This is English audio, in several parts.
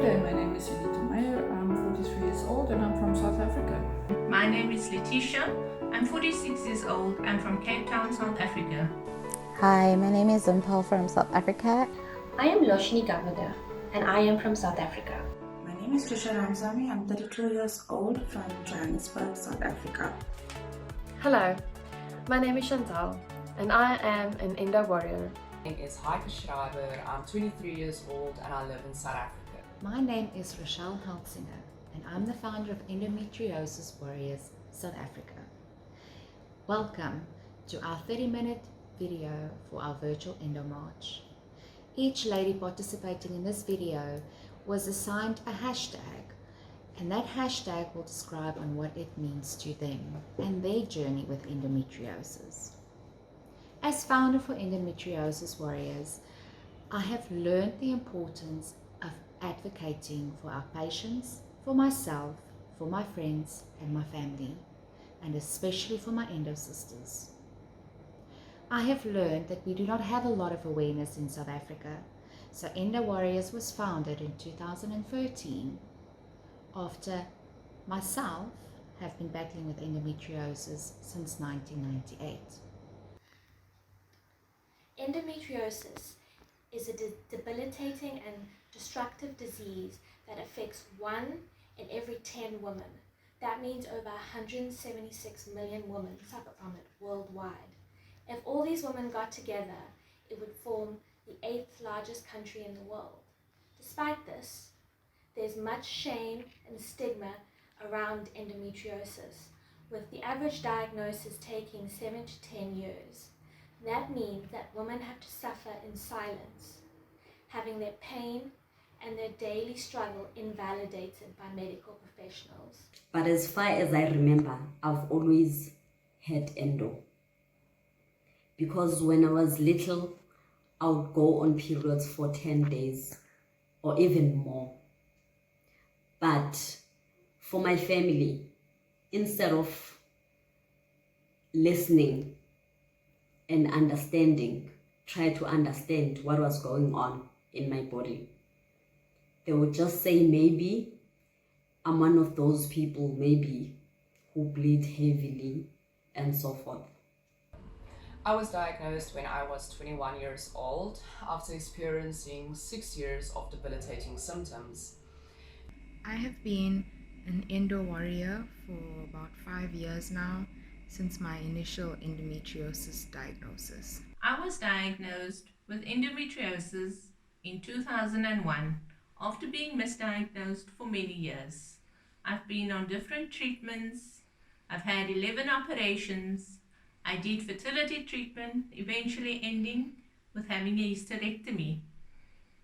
Hi, my name is Anita Meyer. I'm 43 years old and I'm from South Africa. My name is Letitia. I'm 46 years old. I'm from Cape Town, South Africa. Hi, my name is Zimpel from South Africa. I am Loshini Gavada and I am from South Africa. My name is Trisha Ramsamy. I'm 32 years old from Johannesburg, South Africa. Hello, my name is Chantal and I am an Endo warrior. My name is Heike Schreiber. I'm 23 years old and I live in South Africa. My name is Rochelle Heltzinger and I'm the founder of Endometriosis Warriors South Africa. Welcome to our 30-minute video for our virtual Endo March. Each lady participating in this video was assigned a hashtag, and that hashtag will describe on what it means to them and their journey with endometriosis. As founder for Endometriosis Warriors, I have learned the importance of advocating for our patients, for myself, for my friends and my family, and especially for my endo sisters. I have learned that we do not have a lot of awareness in South Africa, so Endo Warriors was founded in 2013 after myself have been battling with endometriosis since 1998. Endometriosis is a debilitating and destructive disease that affects 1 in every 10 women. That means over 176 million women suffer from it worldwide. If all these women got together, it would form the 8th largest country in the world. Despite this, there's much shame and stigma around endometriosis, with the average diagnosis taking 7 to 10 years. That means that women have to suffer in silence, having their pain and their daily struggle invalidated by medical professionals. But as far as I remember, I've always had endo. Because when I was little, I would go on periods for 10 days or even more. But for my family, instead of listening and understanding, try to understand what was going on in my body, they would just say maybe I'm one of those people maybe who bleed heavily and so forth. I was diagnosed when I was 21 years old after experiencing 6 years of debilitating symptoms. I have been an endo warrior for about 5 years now since my initial endometriosis diagnosis. I was diagnosed with endometriosis in 2001 after being misdiagnosed for many years. I've been on different treatments. I've had 11 operations. I did fertility treatment, eventually ending with having a hysterectomy,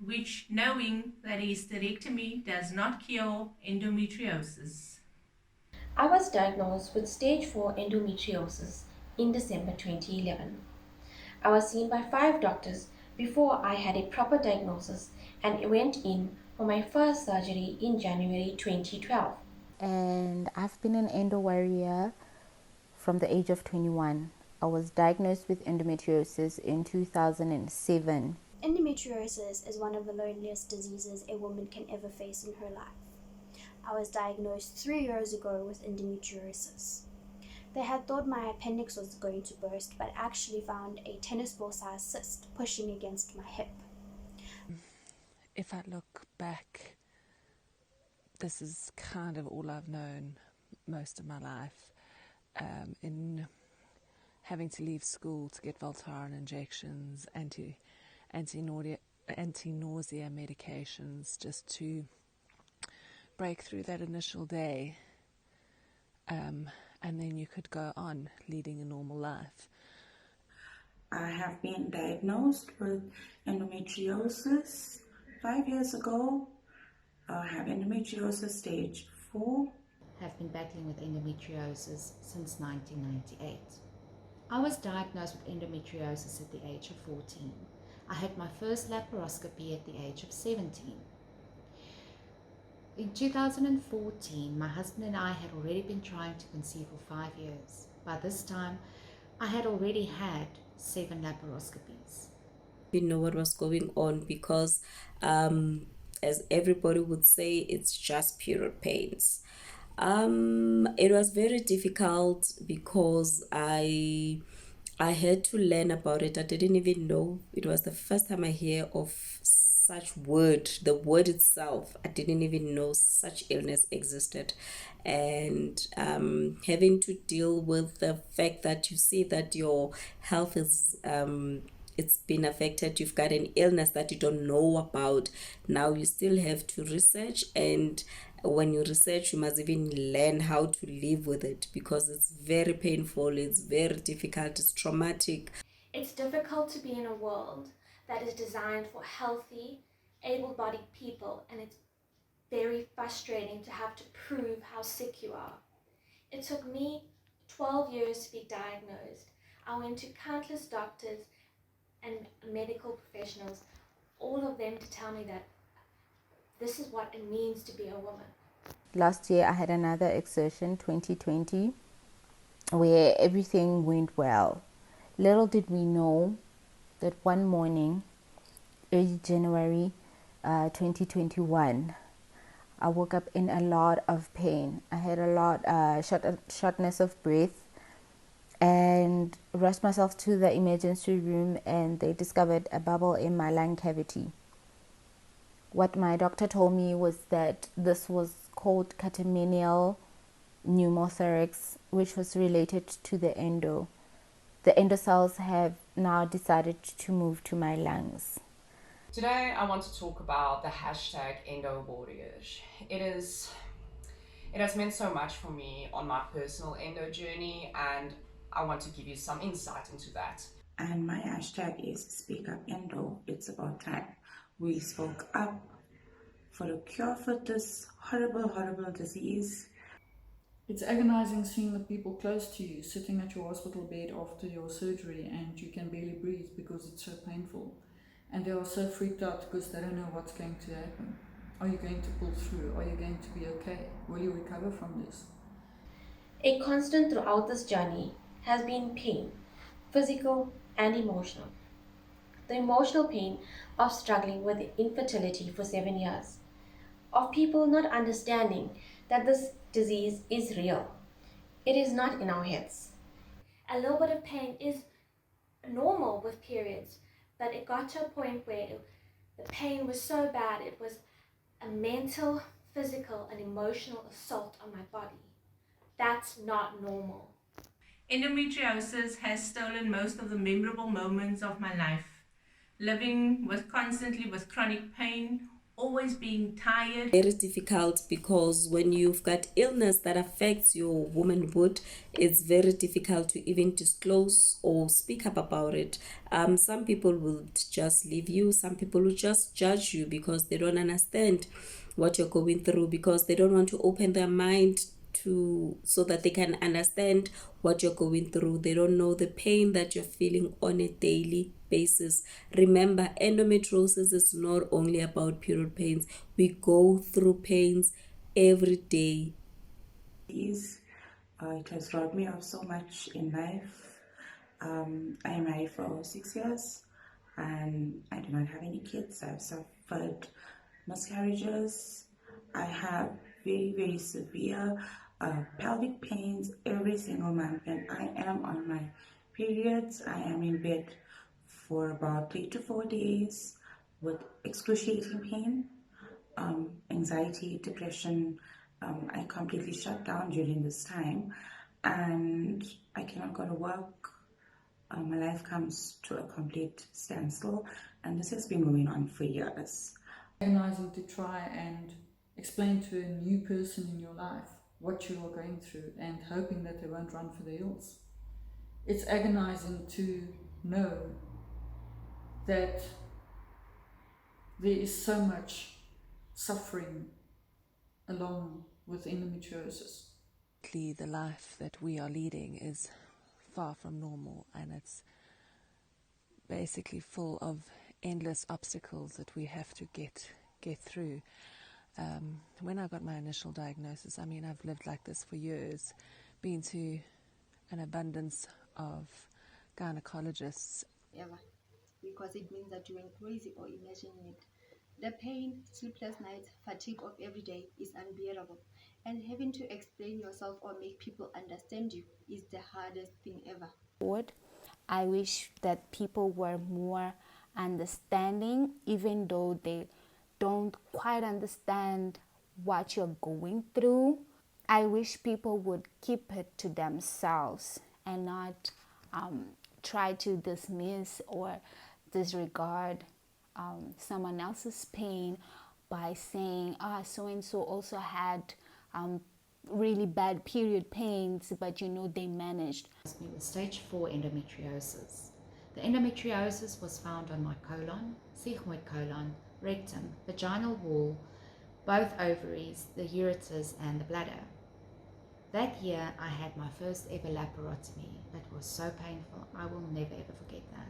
which, knowing that a hysterectomy does not cure endometriosis. I was diagnosed with stage 4 endometriosis in December 2011. I was seen by 5 doctors before I had a proper diagnosis and went in for my first surgery in January 2012. And I've been an endo warrior from the age of 21. I was diagnosed with endometriosis in 2007. Endometriosis is one of the loneliest diseases a woman can ever face in her life. I was diagnosed 3 years ago with endometriosis. They had thought my appendix was going to burst, but actually found a tennis ball sized cyst pushing against my hip. If I look back, this is kind of all I've known most of my life. In having to leave school to get Voltaren injections, anti-nausea medications, just to break through that initial day, and then you could go on leading a normal life. I have been diagnosed with endometriosis 5 years ago. I have endometriosis stage 4. Have been battling with endometriosis since 1998. I was diagnosed with endometriosis at the age of 14. I had my first laparoscopy at the age of 17. In 2014, my husband and I had already been trying to conceive for 5 years. By this time, I had already had 7 laparoscopies. Didn't know what was going on because as everybody would say, it's just period pains. It was very difficult because I had to learn about it. I didn't even know. It was the first time I hear of such word, the word itself. I didn't even know such illness existed. And having to deal with the fact that you see that your health is it's been affected, you've got an illness that you don't know about. Now you still have to research, and when you research, you must even learn how to live with it, because it's very painful, it's very difficult, it's traumatic. It's difficult to be in a world that is designed for healthy, able-bodied people, and it's very frustrating to have to prove how sick you are. It took me 12 years to be diagnosed. I went to countless doctors and medical professionals, all of them to tell me that this is what it means to be a woman. Last year I had another exertion, 2020, where everything went well. Little did we know that one morning, early January 2021, I woke up in a lot of pain. I had a lot shortness of breath, and rushed myself to the emergency room, and they discovered a bubble in my lung cavity. What my doctor told me was that this was called catamenial pneumothorax, which was related to the endo. The endo cells have now decided to move to my lungs. Today I want to talk about the hashtag EndoWarriors. It has meant so much for me on my personal endo journey, and I want to give you some insight into that. And my hashtag is Speak Up Endo. It's about time we spoke up for a cure for this horrible, horrible disease. It's agonizing seeing the people close to you sitting at your hospital bed after your surgery and you can barely breathe because it's so painful. And they are so freaked out because they don't know what's going to happen. Are you going to pull through? Are you going to be okay? Will you recover from this? A constant throughout this journey has been pain, physical and emotional. The emotional pain of struggling with infertility for 7 years, of people not understanding that this disease is real. It is not in our heads. A little bit of pain is normal with periods, but it got to a point where the pain was so bad, it was a mental, physical, and emotional assault on my body. That's not normal. Endometriosis has stolen most of the memorable moments of my life. Living constantly with chronic pain, always being tired. Very difficult, because when you've got illness that affects your womanhood, it's very difficult to even disclose or speak up about it. Some people will just leave you. Some people will just judge you because they don't understand what you're going through, because they don't want to open their mind so that they can understand what you're going through. They don't know the pain that you're feeling on a daily basis. Remember, endometriosis is not only about period pains. We go through pains every day. It has robbed me of so much in life. I am married for 6 years and I do not have any kids. I've suffered miscarriages. I have very, very severe pelvic pains every single month, and I am on my periods. I am in bed for about 3 to 4 days with excruciating pain, anxiety, depression. I completely shut down during this time, and I cannot go to work. My life comes to a complete standstill, and this has been going on for years. Agonizing to try and explain to a new person in your life what you are going through and hoping that they won't run for the hills. It's agonizing to know that there is so much suffering along with endometriosis. The life that we are leading is far from normal, and it's basically full of endless obstacles that we have to get through. When I got my initial diagnosis, I mean, I've lived like this for years, been to an abundance of gynecologists. Ever, because it means that you went crazy or imagining it The pain, sleepless nights, fatigue of every day is unbearable, and having to explain yourself or make people understand you is the hardest thing ever. I wish that people were more understanding, even though they don't quite understand what you're going through. I wish people would keep it to themselves and not try to dismiss or disregard someone else's pain by saying, so and so also had really bad period pains, but they managed. With stage 4 endometriosis. The endometriosis was found on my colon, sigmoid colon, rectum, vaginal wall, both ovaries, the ureters, and the bladder. That year, I had my first ever laparotomy. It was so painful. I will never ever forget that.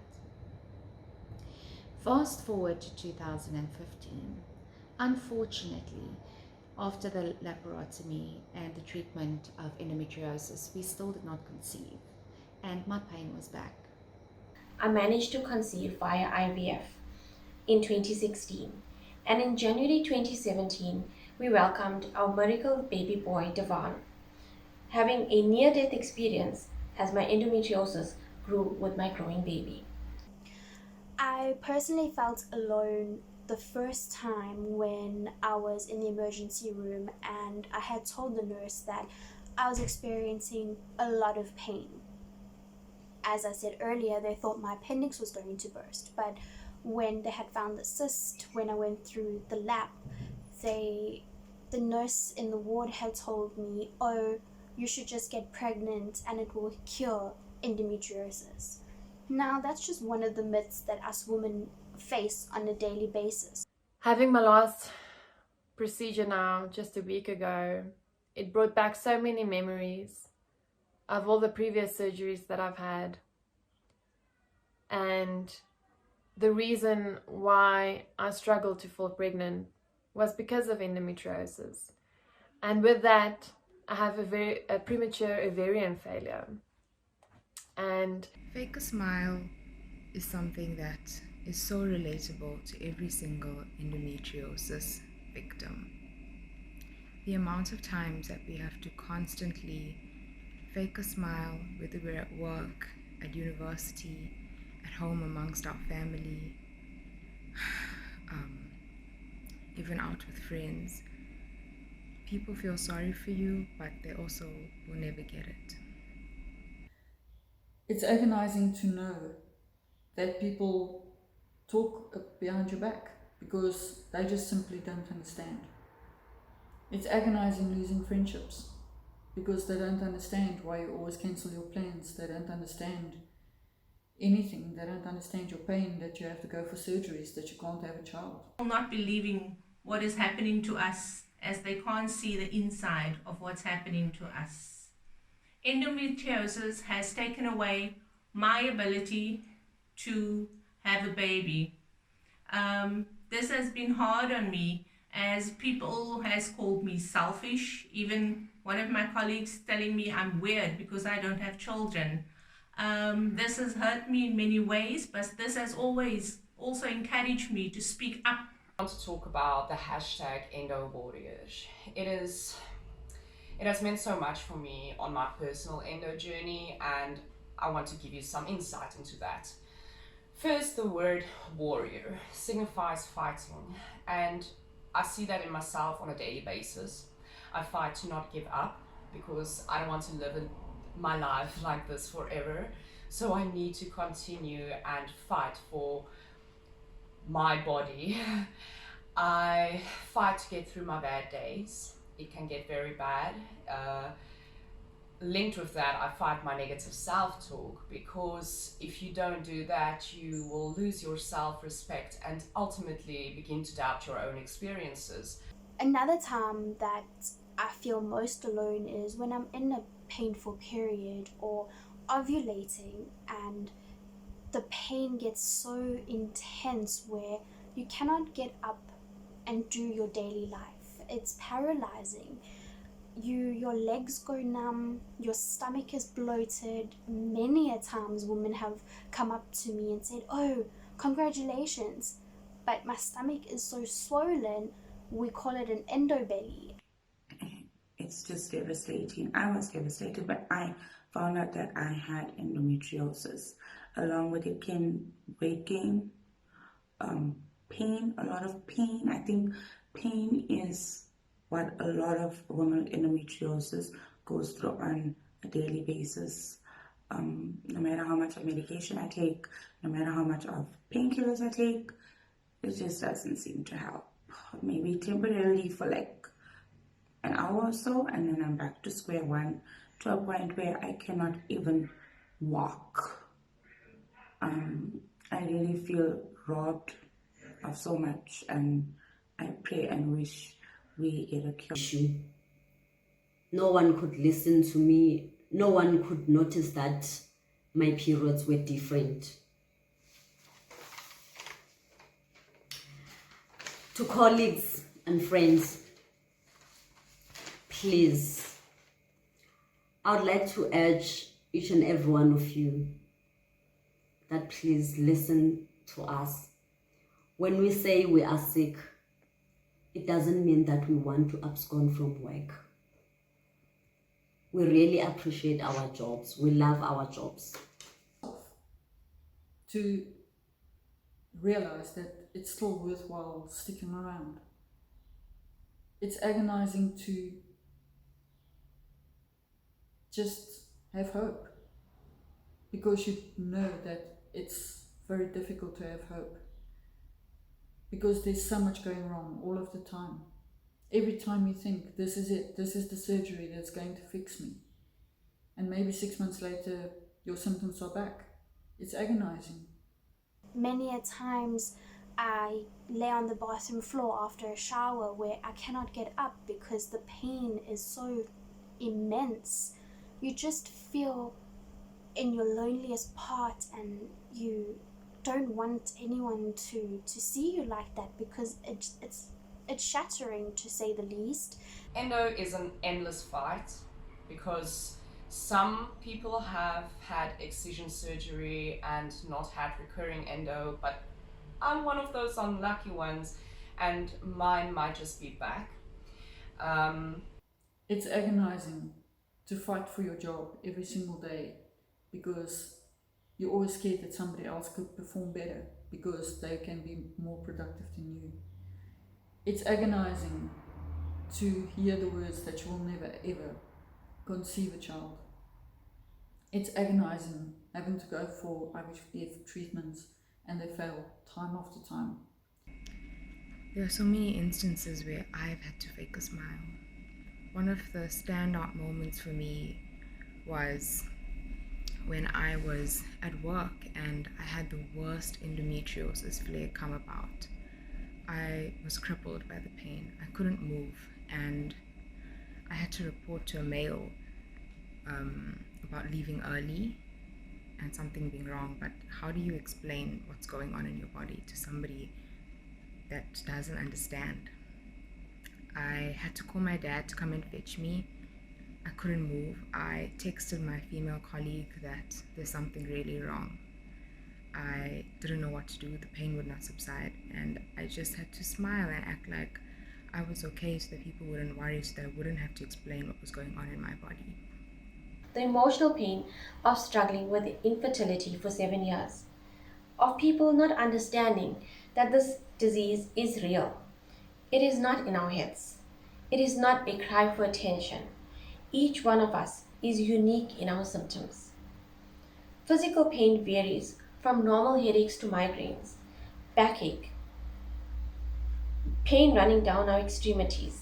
Fast forward to 2015. Unfortunately, after the laparotomy and the treatment of endometriosis, we still did not conceive, and my pain was back. I managed to conceive via IVF in 2016, and in January 2017, we welcomed our miracle baby boy, Devon. Having a near-death experience as my endometriosis grew with my growing baby. I personally felt alone the first time when I was in the emergency room and I had told the nurse that I was experiencing a lot of pain. As I said earlier, they thought my appendix was going to burst, but when they had found the cyst, when I went through the lap, the nurse in the ward had told me, oh, you should just get pregnant and it will cure endometriosis. Now, that's just one of the myths that us women face on a daily basis. Having my last procedure now, just a week ago, it brought back so many memories of all the previous surgeries that I've had. And the reason why I struggled to fall pregnant was because of endometriosis. And with that, I have a premature ovarian failure. And Fake a smile is something that is so relatable to every single endometriosis victim. The amount of times that we have to constantly fake a smile, whether we're at work, at university, at home amongst our family, even out with friends. People feel sorry for you, but they also will never get it. It's agonizing to know that people talk behind your back because they just simply don't understand. It's agonizing losing friendships because they don't understand why you always cancel your plans. They don't understand anything. They don't understand your pain, that you have to go for surgeries, that you can't have a child. Not believing what is happening to us as they can't see the inside of what's happening to us. Endometriosis has taken away my ability to have a baby. This has been hard on me as people has called me selfish. Even one of my colleagues telling me I'm weird because I don't have children. This has hurt me in many ways, but this has always also encouraged me to speak up. I want to talk about the hashtag EndoWarriors. It has meant so much for me on my personal endo journey, and I want to give you some insight into that. First, the word warrior signifies fighting, and I see that in myself on a daily basis. I fight to not give up because I don't want to live my life like this forever. So I need to continue and fight for my body. I fight to get through my bad days. It can get very bad. Linked with that, I fight my negative self-talk, because if you don't do that, you will lose your self-respect and ultimately begin to doubt your own experiences. Another time that I feel most alone is when I'm in a painful period or ovulating and the pain gets so intense where you cannot get up and do your daily life. It's paralyzing. Your legs go numb, your stomach is bloated. Many a times women have come up to me and said, oh, congratulations, but my stomach is so swollen, we call it an endobelly. It's just devastating. I was devastated, but I found out that I had endometriosis, along with again weight gain, pain, a lot of pain. I think pain is what a lot of women with endometriosis goes through on a daily basis. No matter how much of medication I take, no matter how much of painkillers I take, it just doesn't seem to help. Maybe temporarily for like an hour or so, and then I'm back to square one, to a point where I cannot even walk. I really feel robbed of so much, and I pray and wish we get a cure. No one could listen to me. No one could notice that my periods were different. To colleagues and friends, please, I would like to urge each and every one of you that please listen to us. When we say we are sick, it doesn't mean that we want to abscond from work. We really appreciate our jobs. We love our jobs. To realize that it's still worthwhile sticking around. It's agonizing to just have hope, because you know that it's very difficult to have hope, because there's so much going wrong all of the time. Every time you think, this is it, this is the surgery that's going to fix me, and maybe 6 months later your symptoms are back. It's agonizing. Many a times I lay on the bathroom floor after a shower where I cannot get up because the pain is so immense. You just feel in your loneliest part, and you don't want anyone to see you like that, because it's shattering, to say the least. Endo is an endless fight, because some people have had excision surgery and not had recurring endo, but I'm one of those unlucky ones, and mine might just be back. It's agonizing to fight for your job every single day, because you're always scared that somebody else could perform better because they can be more productive than you. It's agonizing to hear the words that you will never ever conceive a child. It's agonizing having to go for IVF treatments and they fail time after time. There are so many instances where I've had to fake a smile. One of the standout moments for me was when I was at work and I had the worst endometriosis flare come about. I was crippled by the pain. I couldn't move, and I had to report to a male about leaving early and something being wrong. But how do you explain what's going on in your body to somebody that doesn't understand? I had to call my dad to come and fetch me. I couldn't move. I texted my female colleague that there's something really wrong. I didn't know what to do. The pain would not subside, and I just had to smile and act like I was okay, so that people wouldn't worry, so that I wouldn't have to explain what was going on in my body. The emotional pain of struggling with infertility for 7 years, of people not understanding that this disease is real. It is not in our heads. It is not a cry for attention. Each one of us is unique in our symptoms. Physical pain varies from normal headaches to migraines, backache, pain running down our extremities,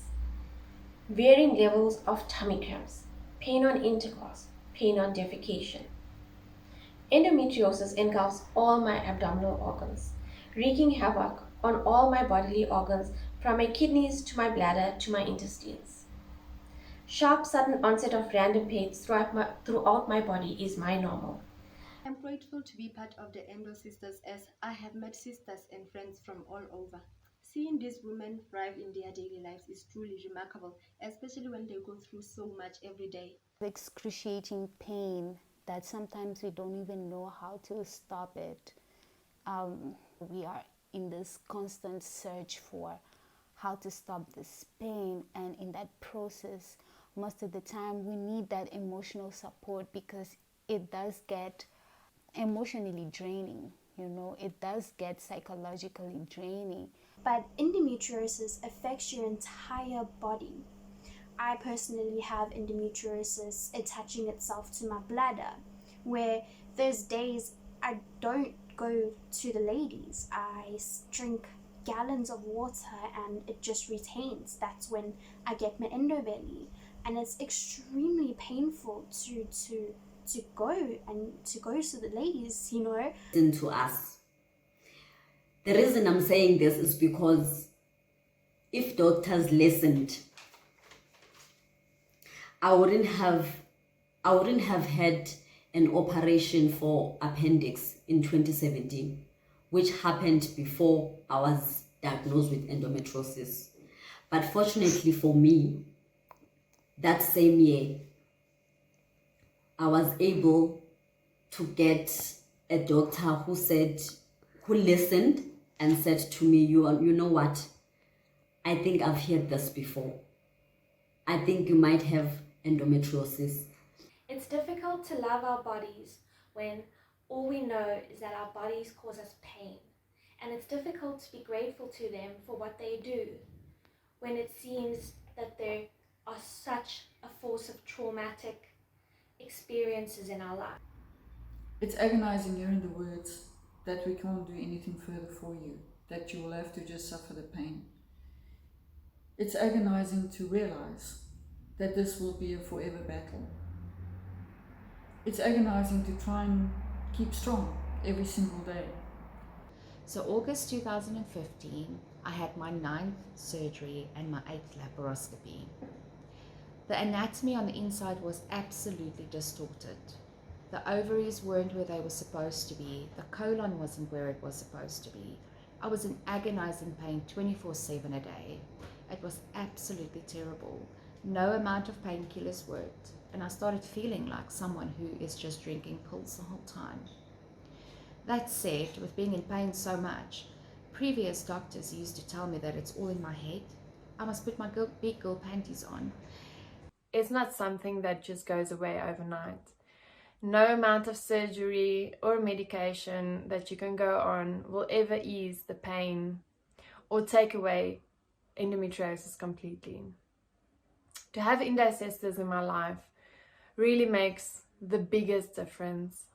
varying levels of tummy cramps, pain on intercourse, pain on defecation. Endometriosis engulfs all my abdominal organs, wreaking havoc on all my bodily organs, from my kidneys to my bladder to my intestines. Sharp, sudden onset of random pains throughout my body is my normal. I'm grateful to be part of the Endo Sisters, as I have met sisters and friends from all over. Seeing these women thrive in their daily lives is truly remarkable, especially when they go through so much every day. Excruciating pain that sometimes we don't even know how to stop it. We are in this constant search for how to stop this pain, and in that process, most of the time we need that emotional support because it does get emotionally draining, it does get psychologically draining. But endometriosis affects your entire body. I personally have endometriosis attaching itself to my bladder, where there's days I don't go to the ladies. I drink gallons of water and it just retains. That's when I get my endobelly, and it's extremely painful to go to the ladies. Listen to us. The reason I'm saying this is because if doctors listened, I wouldn't have had an operation for appendix in 2017, which happened before I was diagnosed with endometriosis. But fortunately for me, that same year, I was able to get a doctor who listened and said to me, you know what? I think I've heard this before. I think you might have endometriosis. It's difficult to love our bodies when all we know is that our bodies cause us pain. And it's difficult to be grateful to them for what they do when it seems that there are such a force of traumatic experiences in our life. It's agonizing hearing the words that we can't do anything further for you, that you will have to just suffer the pain. It's agonizing to realize that this will be a forever battle. It's agonizing to try and keep strong every single day. So August 2015, I had my 9th surgery and my 8th laparoscopy. The anatomy on the inside was absolutely distorted. The ovaries weren't where they were supposed to be. The colon wasn't where it was supposed to be. I was in agonizing pain 24/7 a day. It was absolutely terrible. No amount of painkillers worked, and I started feeling like someone who is just drinking pills the whole time. That said, with being in pain so much, previous doctors used to tell me that it's all in my head. I must put my big girl panties on. It's not something that just goes away overnight. No amount of surgery or medication that you can go on will ever ease the pain or take away endometriosis completely. To have endocysters in my life really makes the biggest difference.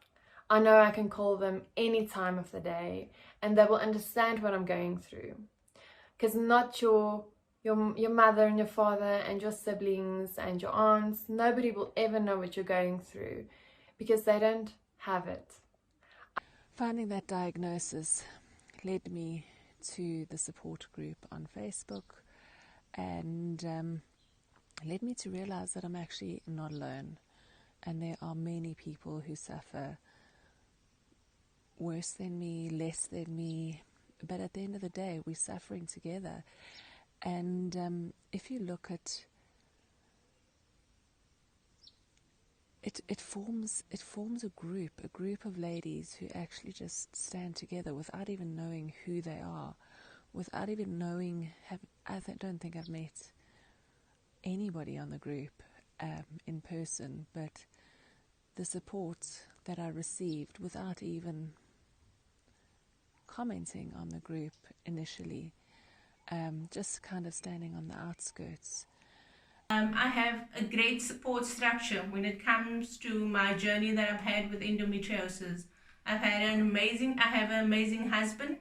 I know I can call them any time of the day and they will understand what I'm going through. Because not your mother and your father and your siblings and your aunts, nobody will ever know what you're going through because they don't have it. Finding that diagnosis led me to the support group on Facebook and led me to realize that I'm actually not alone, and there are many people who suffer worse than me, less than me, but at the end of the day we're suffering together. And if you look at it forms a group of ladies who actually just stand together without even knowing who they are, without even knowing. I don't think I've met anybody on the group in person, but the support that I received without even commenting on the group initially, just kind of standing on the outskirts. I have a great support structure when it comes to my journey that I've had with endometriosis. I have an amazing husband,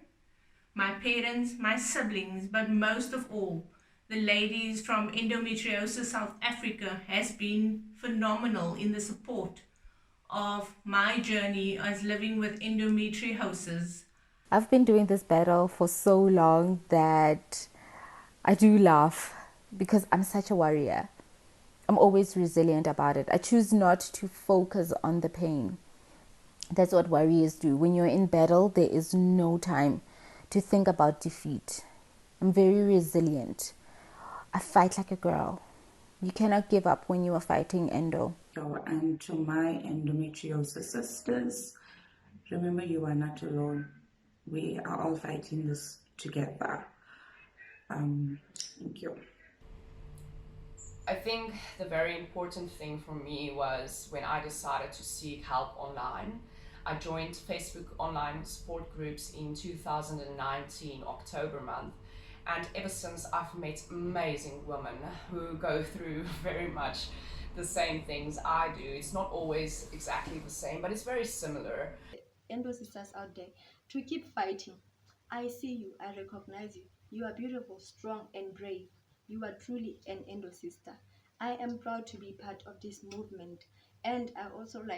my parents, my siblings, but most of all, the ladies from Endometriosis South Africa has been phenomenal in the support of my journey as living with endometriosis. I've been doing this battle for so long that I do laugh because I'm such a warrior. I'm always resilient about it. I choose not to focus on the pain. That's what warriors do. When you're in battle, there is no time to think about defeat. I'm very resilient. I fight like a girl. You cannot give up when you are fighting endo. And to my endometriosis sisters, remember you are not alone. we are all fighting this together. Thank you. I think the very important thing for me was when I decided to seek help online. I joined Facebook online support groups in 2019, October month. And ever since, I've met amazing women who go through very much the same things I do. It's not always exactly the same, but it's very similar. Endo sisters out there, to keep fighting. I see you, I recognize you. You are beautiful, strong, and brave. You are truly an Endo sister. I am proud to be part of this movement, and I also would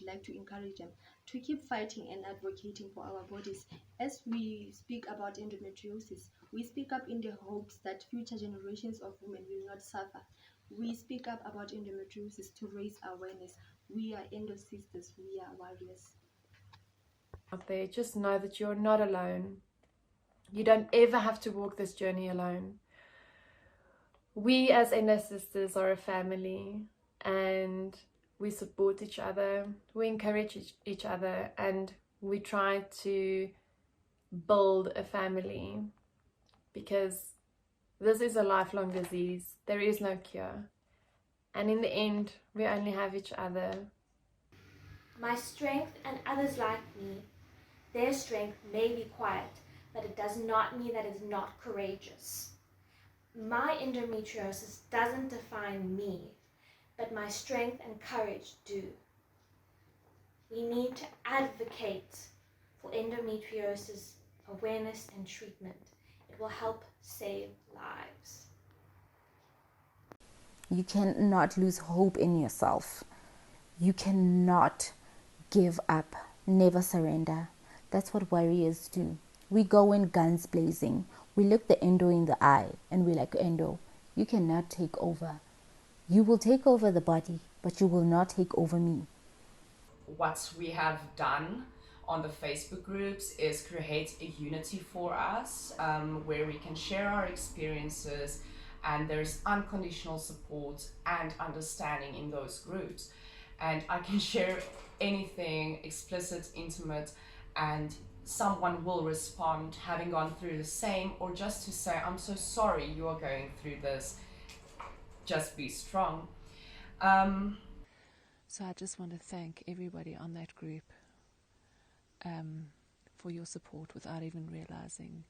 like to encourage them to keep fighting and advocating for our bodies. As we speak about endometriosis, we speak up in the hopes that future generations of women will not suffer. We speak up about endometriosis to raise awareness. We are Endo sisters, we are warriors. Out there, just know that you're not alone. You don't ever have to walk this journey alone. We as Endo sisters are a family, and we support each other, we encourage each other, and we try to build a family, because this is a lifelong disease. There is no cure, and in the end we only have each other. My strength and others like me, their strength may be quiet, but it does not mean that it is not courageous. My endometriosis doesn't define me, but my strength and courage do. We need to advocate for endometriosis awareness and treatment. It will help save lives. You cannot lose hope in yourself. You cannot give up. Never surrender. That's what warriors do. We go in guns blazing. We look the Endo in the eye and we're like, Endo, you cannot take over. You will take over the body, but you will not take over me. What we have done on the Facebook groups is create a unity for us, where we can share our experiences, and there's unconditional support and understanding in those groups. And I can share anything explicit, intimate, and someone will respond having gone through the same, or just to say, I'm so sorry you are going through this, just be strong. So I just want to thank everybody on that group for your support without even realizing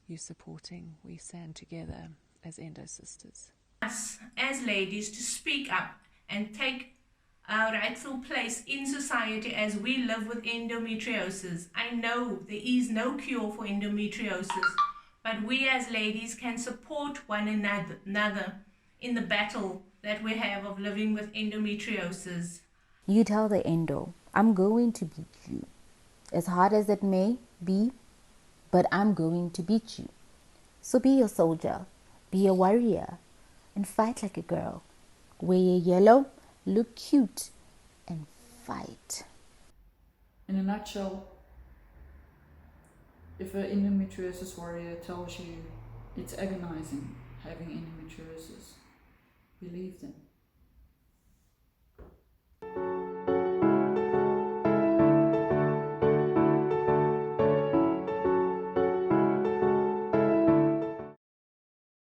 you supporting. We stand together as Endo sisters. Us as ladies to speak up and take our rightful place in society as we live with endometriosis. I know there is no cure for endometriosis, but we as ladies can support one another in the battle that we have of living with endometriosis. You tell the Endo, I'm going to beat you. As hard as it may be, but I'm going to beat you. So be a soldier, be a warrior, and fight like a girl. Wear yellow, look cute, and fight. In a nutshell, if an endometriosis warrior tells you it's agonizing having endometriosis, believe them.